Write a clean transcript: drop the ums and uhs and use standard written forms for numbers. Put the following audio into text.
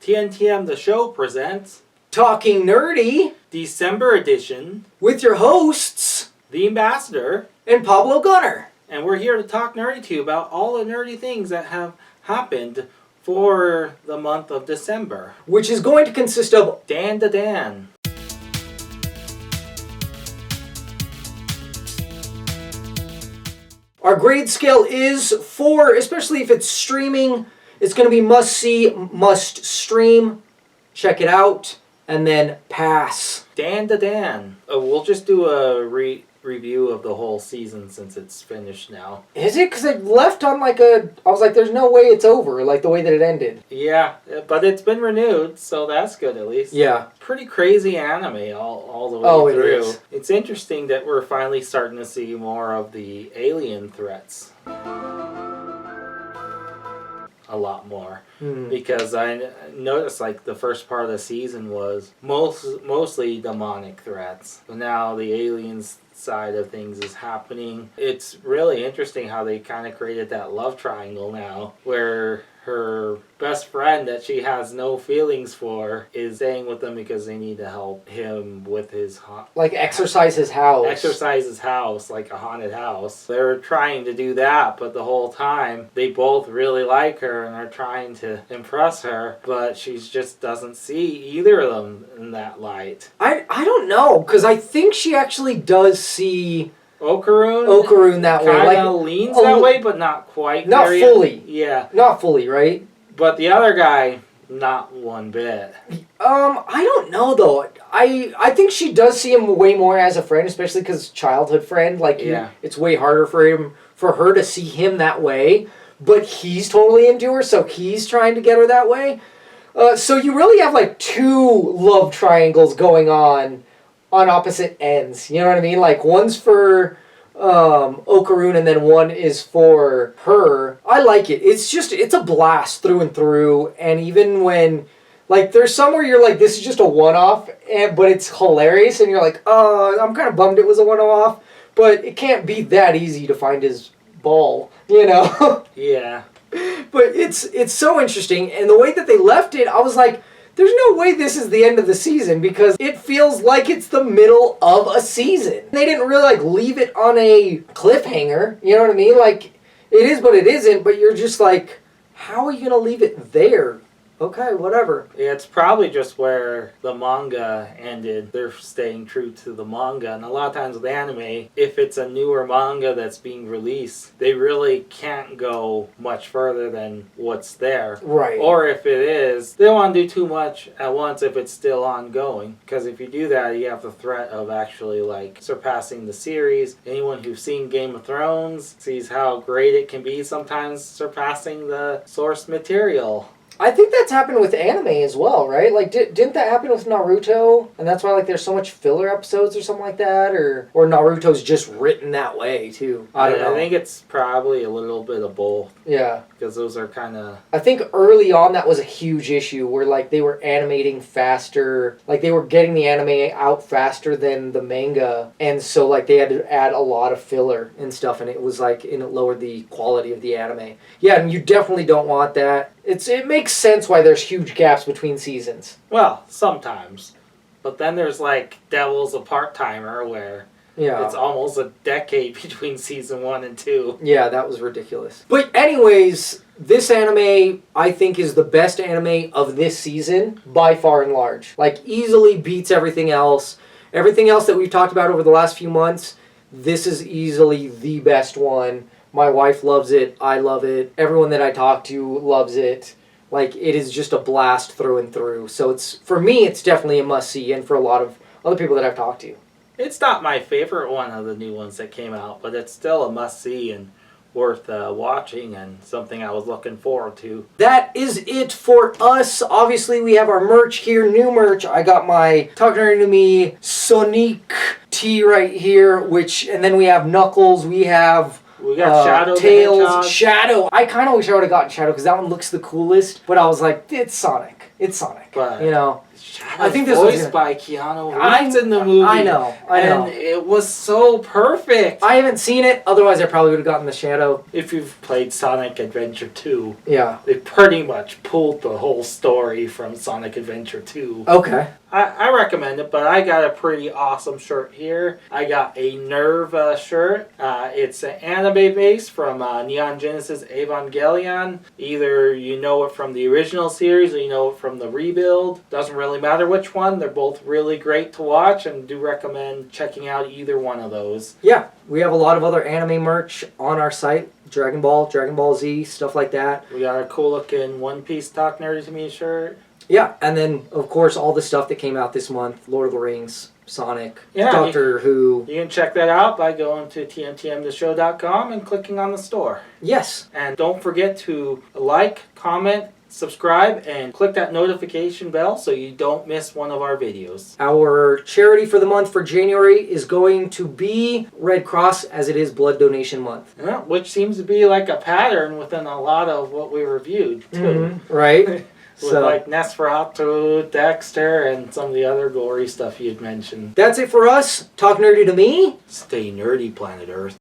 TNTMTheShow presents Talking Nerdy December edition with your hosts, The Ambassador and Pablo Gunner. And we're here to talk nerdy to you about all the nerdy things that have happened for the month of December. Which is going to consist of Dan to Dan. Our grade scale is 4, especially if it's streaming. It's going to be must see, must stream, check it out, and then pass. Dan to Dan. We'll just do a review of the whole season since it's finished now. Is it? Because it left on I was like, there's no way it's over, like the way that it ended. Yeah, but it's been renewed, so that's good at least. Yeah. Pretty crazy anime all the way through. It is. It's interesting that we're finally starting to see more of the alien threats. A lot more. Because I noticed the first part of the season was mostly demonic threats. But now the aliens side of things is happening. It's really interesting how they kind of created that love triangle now where her best friend that she has no feelings for is staying with them because they need to help him with his exercise his house. Exercise his house, like a haunted house. They're trying to do that, but the whole time they both really like her and are trying to impress her, but she just doesn't see either of them in that light. I don't know, because I think she actually does see Okarun that way. Kind of leans that way, but not quite. Not fully. Yeah. Not fully, right? But the other guy, not one bit. I don't know, though. I think she does see him way more as a friend, especially because childhood friend. It's way harder for her to see him that way. But he's totally into her, so he's trying to get her that way. So you really have, 2 love triangles going on opposite ends. You know what I mean? One's for Okarun and then one is for her. I like it. It's a blast through and through. And even when, there's somewhere you're like, this is just a one-off, but it's hilarious. And you're like, oh, I'm kind of bummed it was a one-off. But it can't be that easy to find his ball, you know? Yeah. But it's so interesting. And the way that they left it, I was like, there's no way this is the end of the season because it feels like it's the middle of a season. They didn't really leave it on a cliffhanger, you know what I mean? It is but it isn't, but you're just like, how are you going to leave it there? Okay, whatever. Yeah, it's probably just where the manga ended. They're staying true to the manga. And a lot of times with anime, if it's a newer manga that's being released, they really can't go much further than what's there. Right. Or if it is, they don't want to do too much at once if it's still ongoing. Because if you do that, you have the threat of actually surpassing the series. Anyone who's seen Game of Thrones sees how great it can be sometimes surpassing the source material. I think that's happened with anime as well, right? Didn't that happen with Naruto? And that's why, there's so much filler episodes or something like that? Or Naruto's just written that way, too? I don't know. I think it's probably a little bit of both. Yeah. Because those are kind of... I think early on that was a huge issue where, they were animating faster. They were getting the anime out faster than the manga. And so, they had to add a lot of filler and stuff. And it was, and it lowered the quality of the anime. Yeah, and you definitely don't want that. It makes sense why there's huge gaps between seasons. Well, sometimes. But then there's Devil's a Part-Timer where it's almost a decade between season 1 and 2. Yeah, that was ridiculous. But anyways, this anime I think is the best anime of this season by far and large. Easily beats everything else. Everything else that we've talked about over the last few months, this is easily the best one. My wife loves it. I love it. Everyone that I talk to loves it. It is just a blast through and through. So for me, it's definitely a must-see, and for a lot of other people that I've talked to. It's not my favorite one of the new ones that came out, but it's still a must-see and worth watching and something I was looking forward to. That is it for us. Obviously, we have our merch here, new merch. I got my Talking Nerdy to Me Sonic tee right here, and then we have Knuckles, we got Shadow, Tails, Shadow. I kind of wish I would have gotten Shadow because that one looks the coolest. But I was like, it's Sonic. It's Sonic. But you know, I think this was voiced by Keanu Reeves in the movie. I know. And it was so perfect. I haven't seen it. Otherwise, I probably would have gotten the Shadow. If you've played Sonic Adventure 2, yeah, they pretty much pulled the whole story from Sonic Adventure 2. Okay. I recommend it, but I got a pretty awesome shirt here. I got a Nerve shirt. It's an anime base from Neon Genesis Evangelion. Either you know it from the original series or you know it from the rebuild. Doesn't really matter which one. They're both really great to watch, and do recommend checking out either one of those. Yeah, we have a lot of other anime merch on our site. Dragon Ball, Dragon Ball Z, stuff like that. We got a cool looking One Piece Talk Nerdy to Me shirt. Yeah, and then, of course, all the stuff that came out this month. Lord of the Rings, Sonic, Doctor Who. You can check that out by going to TNTMTheShow.com and clicking on the store. Yes. And don't forget to like, comment, subscribe, and click that notification bell so you don't miss one of our videos. Our charity for the month for January is going to be Red Cross, as it is Blood Donation Month. Yeah, which seems to be like a pattern within a lot of what we reviewed, too. Mm-hmm. Right. With like Nosferatu, Dexter, and some of the other gory stuff you'd mentioned. That's it for us. Talk nerdy to me. Stay nerdy, planet Earth.